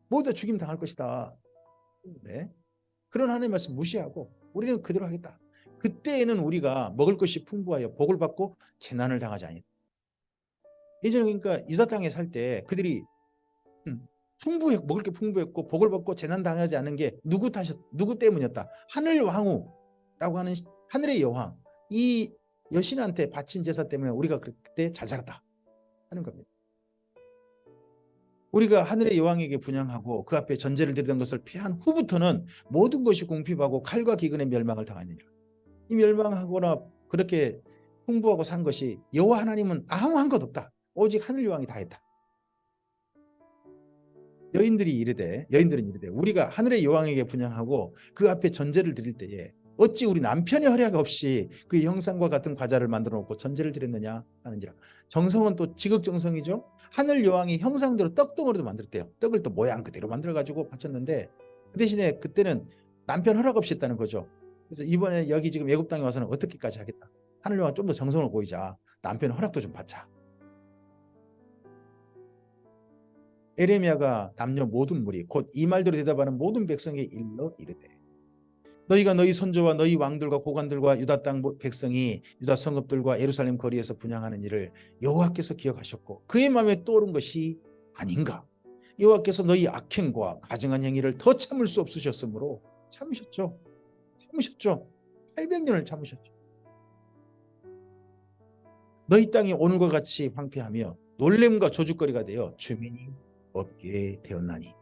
모두 죽임 당할 것이다. 네. 그런 하나님의 말씀 무시하고 우리는 그대로 하겠다. 그때에는 우리가 먹을 것이 풍부하여 복을 받고 재난을 당하지 아니했다. 예전에 그러니까 유다 땅에 살 때 그들이 먹을 게 풍부했고 복을 받고 재난 당하지 않은 게 누구 때문이었다. 하늘 왕후라고 하는 하늘의 여왕, 이 여신한테 바친 제사 때문에 우리가 그때 잘 살았다 하는 겁니다. 우리가 하늘의 여왕에게 분향하고 그 앞에 전제를 드리던 것을 피한 후부터는 모든 것이 궁핍하고 칼과 기근의 멸망을 당하느니라. 이 멸망하거나 그렇게 풍부하고 산 것이 여호와 하나님은 아무 한 것 없다. 오직 하늘 여왕이 다 했다. 여인들은 이르되 우리가 하늘의 여왕에게 분향하고 그 앞에 전제를 드릴 때에 어찌 우리 남편의 허락 없이 그 형상과 같은 과자를 만들어 놓고 전제를 드렸느냐 하는지라. 정성은 또 지극정성이죠. 하늘 여왕이 형상대로 떡덩어리도 만들었대요. 떡을 또 모양 그대로 만들어 가지고 바쳤는데 그 대신에 그때는 남편 허락 없이 했다는 거죠. 그래서 이번에 여기 지금 애굽 땅에 와서는 어떻게까지 하겠다. 하늘 여왕 좀 더 정성을 보이자. 남편 허락도 좀 받자. 에레미야가 남녀 모든 무리 곧 이 말대로 대답하는 모든 백성에 일러 이르되, 너희가 너희 선조와 너희 왕들과 고관들과 유다 땅 백성이 유다 성읍들과 예루살렘 거리에서 분향하는 일을 여호와께서 기억하셨고 그의 마음에 떠오른 것이 아닌가. 여호와께서 너희 악행과 가증한 행위를 더 참을 수 없으셨으므로 참으셨죠. 800년을 참으셨죠. 너희 땅이 오늘과 같이 황폐하며 놀램과 조죽거리가 되어 주민이 없게 되었나니,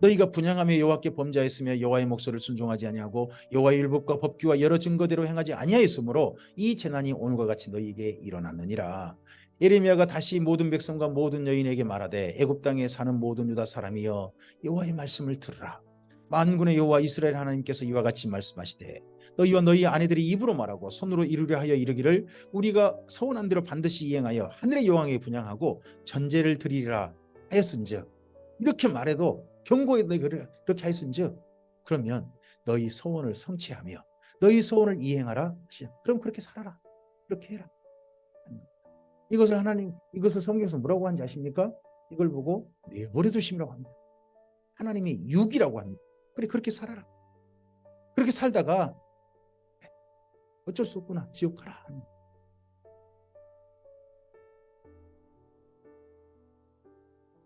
너희가 분향하며 여호와께 범죄하였으며 여호와의 목소리를 순종하지 아니하고 여호와의 율법과 법규와 여러 증거대로 행하지 아니하였으므로 이 재난이 오늘과 같이 너희에게 일어났느니라. 예레미야가 다시 모든 백성과 모든 여인에게 말하되, 애굽 땅에 사는 모든 유다 사람이여 여호와의 말씀을 들으라. 만군의 여호와 이스라엘 하나님께서 이와 같이 말씀하시되, 너희와 너희 아내들이 입으로 말하고 손으로 이루려 하여 이르기를 우리가 서원한 대로 반드시 이행하여 하늘의 여호와에게 분향하고 전제를 드리리라 하였은즉, 이렇게 말해도 경고에 너희 그렇게 하였은즉 그러면 너희 소원을 성취하며 너희 소원을 이행하라. 그럼 그렇게 살아라. 그렇게 해라. 이것을 성경에서 뭐라고 하는지 아십니까? 이걸 보고 내버려 두심이라고 합니다. 하나님이 육이라고 합니다. 그래, 그렇게 살아라. 그렇게 살다가 어쩔 수 없구나, 지옥 가라.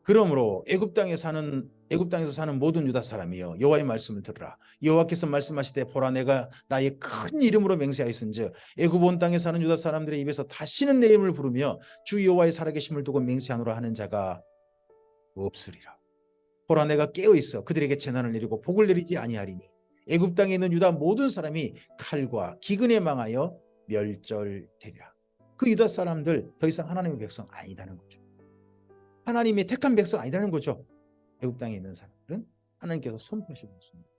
그러므로 애굽 땅에서 사는 모든 유다 사람이여 여호와의 말씀을 들으라. 여호와께서 말씀하시되, 보라 내가 나의 큰 이름으로 맹세하였은즉 애굽 온 땅에 사는 유다 사람들의 입에서 다시는 내 이름을 부르며 주 여호와의 살아계심을 두고 맹세하노라 하는 자가 없으리라. 보라 내가 깨어 있어 그들에게 재난을 내리고 복을 내리지 아니하리니 애굽 땅에 있는 유다 모든 사람이 칼과 기근에 망하여 멸절되리라. 그 유다 사람들 더 이상 하나님의 백성 아니다는 거죠. 하나님의 택한 백성 아니라는 거죠. 애굽 땅에 있는 사람들은 하나님께서 선포하시는 것입니다.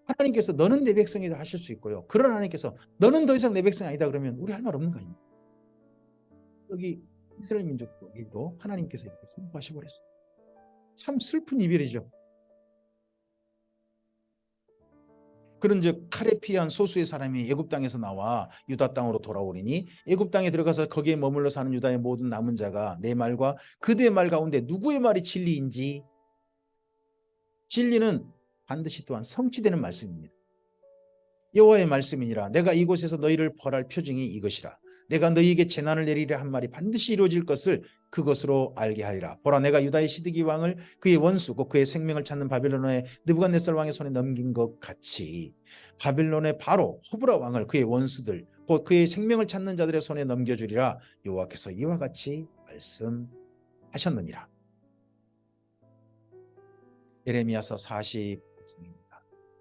하나님께서 너는 내 백성이다 하실 수 있고요. 그런 하나님께서 너는 더 이상 내 백성이 아니다 그러면 우리 할 말 없는 거 아닙니까? 여기 이스라엘 민족도 하나님께서 이렇게 선포하셔 버렸어요. 참 슬픈 이별이죠. 그런즉 칼에 피한 소수의 사람이 애굽 땅에서 나와 유다 땅으로 돌아오리니 애굽 땅에 들어가서 거기에 머물러 사는 유다의 모든 남은 자가 내 말과 그들의 말 가운데 누구의 말이 진리인지, 진리는 반드시 또한 성취되는 말씀입니다. 여호와의 말씀이니라. 내가 이곳에서 너희를 벌할 표징이 이것이라. 내가 너희에게 재난을 내리려 한 말이 반드시 이루어질 것을 그것으로 알게 하리라. 보라, 내가 유다의 시드기 왕을 그의 원수 곧 그의 생명을 찾는 바벨론의 느부갓네살 왕의 손에 넘긴 것 같이 바벨론의 바로 호브라 왕을 그의 원수들 곧 그의 생명을 찾는 자들의 손에 넘겨주리라. 여호와께서 이와 같이 말씀하셨느니라. 예레미야서 40장입니다.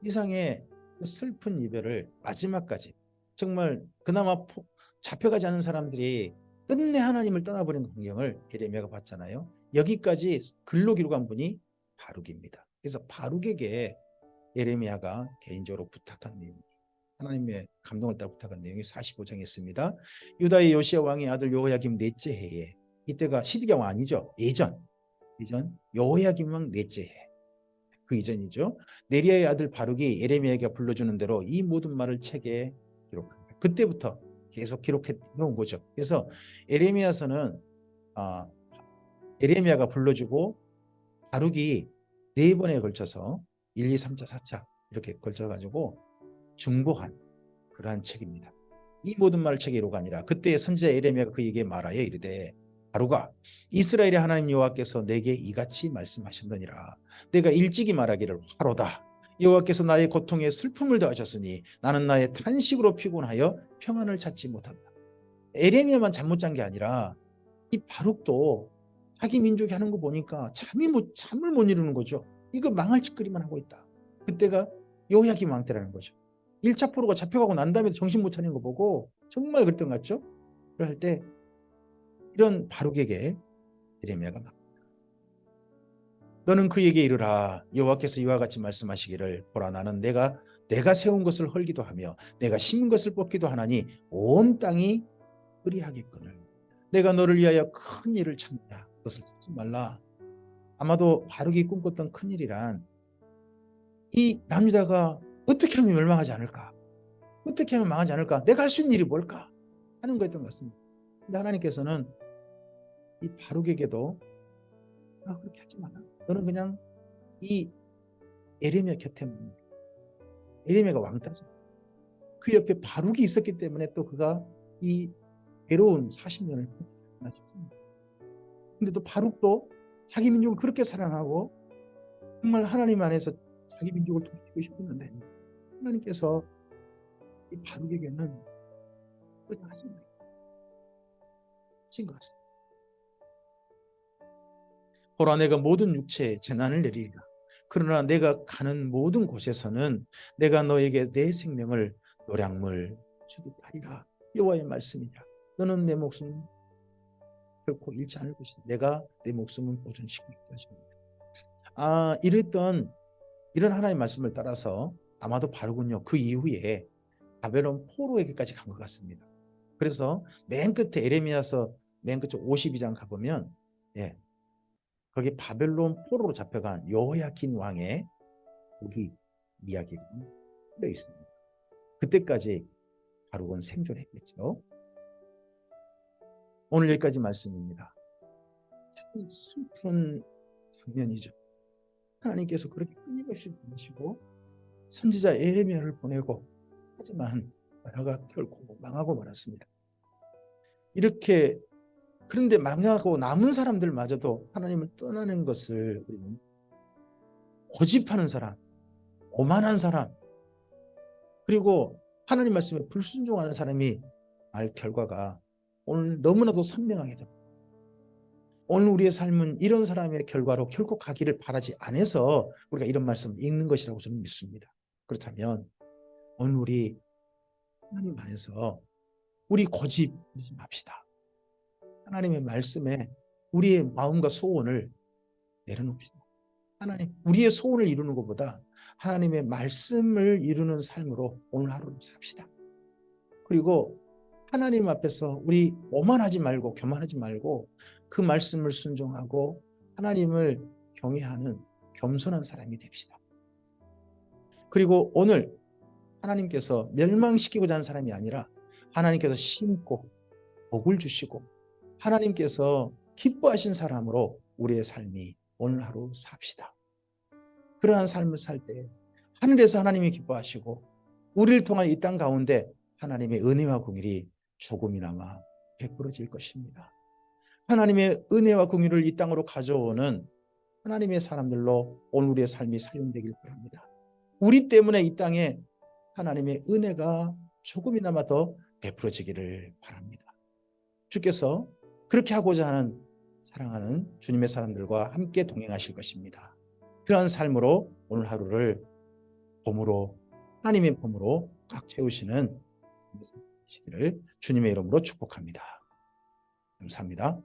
이상의 슬픈 이별을 마지막까지 정말 그나마 잡혀가지 않은 사람들이 끝내 하나님을 떠나버리는 광경을 예레미야가 봤잖아요. 여기까지 글로 기록한 분이 바룩입니다. 그래서 바룩에게 예레미야가 개인적으로 부탁한 내용, 하나님의 감동을 따라 부탁한 내용이 45장에 있습니다. 유다의 요시야 왕의 아들 여호야김 넷째 해에, 이때가 시드기야 왕 아니죠. 예전 여호야김 왕 넷째 해, 그 이전이죠. 네리야의 아들 바룩이 예레미야에게 불러주는 대로 이 모든 말을 책에 기록합니다. 그때부터 계속 기록해 놓은 거죠. 그래서 예레미야서는 예레미야가 불러주고 바룩이 4번에 걸쳐서 1, 2, 3차, 4차 이렇게 걸쳐가지고 중보한 그러한 책입니다. 이 모든 말을 책에 기록 아니라 그때 선지자 예레미야가 그에게 말하여 이르되 바룩아, 이스라엘의 하나님 여호와께서 내게 이같이 말씀하셨느니라. 내가 일찍이 말하기를 화로다. 여호와께서 나의 고통에 슬픔을 더하셨으니 나는 나의 탄식으로 피곤하여 평안을 찾지 못한다. 예레미야만 잠 못 잔 게 아니라 이 바룩도 자기 민족이 하는 거 보니까 잠을 못 이루는 거죠. 이거 망할 짓거리만 하고 있다. 그때가 여호야김 왕 때라는 거죠. 1차 포로가 잡혀가고 난 다음에 정신 못 차리는 거 보고 정말 그랬던 것 같죠. 그럴 때 이런 바룩에게 예레미야가 막 너는 그에게 이르라. 여호와께서 이와 같이 말씀하시기를 보라, 나는 내가 세운 것을 헐기도 하며 내가 심은 것을 뽑기도 하나니 온 땅이 끓이하겠거늘. 내가 너를 위하여 큰 일을 찾느냐. 그것을 찾지 말라. 아마도 바룩이 꿈꿨던 큰 일이란 이 남유다가 어떻게 하면 멸망하지 않을까? 어떻게 하면 망하지 않을까? 내가 할 수 있는 일이 뭘까? 하는 거였던 것 같습니다. 근데 하나님께서는 이 바룩에게도 그렇게 하지 마라. 너는 그냥 이 예레미야 곁에 예레미야가 왕따죠. 그 옆에 바룩이 있었기 때문에 또 그가 이 괴로운 40년을 했나 싶습니다. 근데 또 바룩도 자기 민족을 그렇게 사랑하고 정말 하나님 안에서 자기 민족을 돕고 싶었는데 하나님께서 이 바룩에게는 그냥 하신 것 같습니다. 보라, 내가 모든 육체에 재난을 내리리라. 그러나 내가 가는 모든 곳에서는 내가 너에게 내 생명을 노량물 주듯 하리라. 여호와의 말씀이라. 너는 내 목숨 결코 잃지 않을 것이다. 내가 내 목숨은 보존시킬 것입니다. 이런 하나님의 말씀을 따라서 아마도 바룩은요, 그 이후에 바벨론 포로에게까지 간 것 같습니다. 그래서 맨 끝에 에레미야서 맨 끝에 52장 가보면 거기 바벨론 포로로 잡혀간 여호야킨 왕의 거기 이야기가 되어 있습니다. 그때까지 바룩은 생존했겠죠. 오늘 여기까지 말씀입니다. 참 슬픈 장면이죠. 하나님께서 그렇게 끊임없이 보내시고 선지자 예레미야를 보내고 하지만 나라가 결코 망하고 말았습니다. 이렇게 그런데 망하고 남은 사람들마저도 하나님을 떠나는 것을 우리는 고집하는 사람, 오만한 사람, 그리고 하나님 말씀에 불순종하는 사람이 알 결과가 오늘 너무나도 선명하게 됩니다. 오늘 우리의 삶은 이런 사람의 결과로 결코 가기를 바라지 않아서 우리가 이런 말씀을 읽는 것이라고 저는 믿습니다. 그렇다면 오늘 우리 하나님 안에서 우리 고집하지 맙시다. 하나님의 말씀에 우리의 마음과 소원을 내려놓읍시다. 하나님, 우리의 소원을 이루는 것보다 하나님의 말씀을 이루는 삶으로 오늘 하루를 삽시다. 그리고 하나님 앞에서 우리 오만하지 말고 교만하지 말고 그 말씀을 순종하고 하나님을 경외하는 겸손한 사람이 됩시다. 그리고 오늘 하나님께서 멸망시키고자 하는 사람이 아니라 하나님께서 심고 복을 주시고 하나님께서 기뻐하신 사람으로 우리의 삶이 오늘 하루 삽시다. 그러한 삶을 살 때 하늘에서 하나님이 기뻐하시고 우리를 통한 이 땅 가운데 하나님의 은혜와 긍휼이 조금이나마 베풀어질 것입니다. 하나님의 은혜와 긍휼을 이 땅으로 가져오는 하나님의 사람들로 오늘 우리의 삶이 사용되길 바랍니다. 우리 때문에 이 땅에 하나님의 은혜가 조금이나마 더 베풀어지기를 바랍니다. 주께서 그렇게 하고자 하는 사랑하는 주님의 사람들과 함께 동행하실 것입니다. 그런 삶으로 오늘 하루를 봄으로 하나님의 봄으로 꽉 채우시는 시기를 주님의 이름으로 축복합니다. 감사합니다.